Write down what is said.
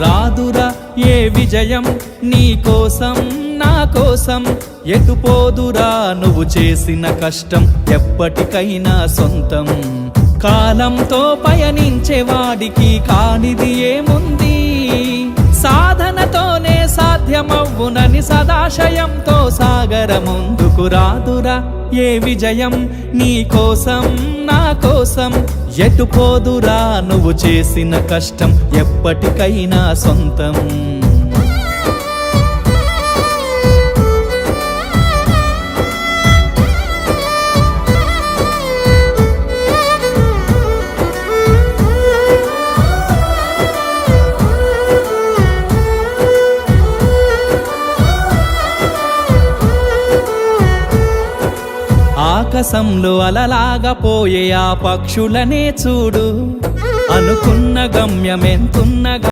రాదురా ఏ విజయం నీ కోసం నా కోసం, ఎటుపోదురా నువ్వు చేసిన కష్టం ఎప్పటికైనా సొంతం. కాలంతో పయనించేవాడికి కానిది ఏముంది, సాధనతోనే సాధ్యమవ్వునని సదాశయంతో సాగర ముందుకు. రాదురా ఏ విజయం నీ కోసం నా కోసం, ఎటుపోదురా నువ్వు చేసిన కష్టం ఎప్పటికైనా సొంతం. ఆకాశంలో అలలాగా పోయే ఆ పక్షులనే చూడు, అనుకున్న గమ్యమెంతున్నగా